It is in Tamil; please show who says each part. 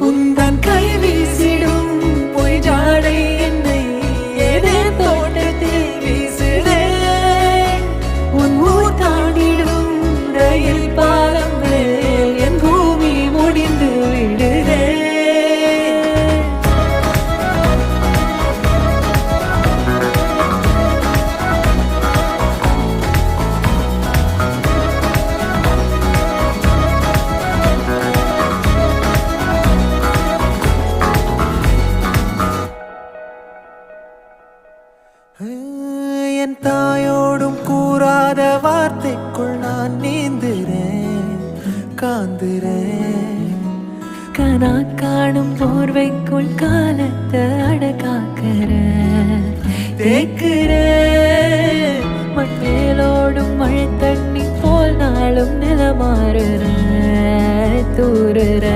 Speaker 1: உந்தன் கை வீசிடும் பொய் ஜாடை என்னை ஏதே தோட்டத்தில் வீசுதே. உன் ஊர் தாண்டிடும் ரயில் பாலம் மேல் என் பூமி முடிந்து விடுதே. என் தாயோடும் கூறாத வார்த்தைக்குள் நான் நீந்துறேன், காந்துறேன். கனா காணும் போர்வைக்குள் காலத்தை அடக்காக்குற தேக்குற. மண்ணேலோடும் மழை தண்ணி போல் நாளும் நிலமாறுற தூறுற.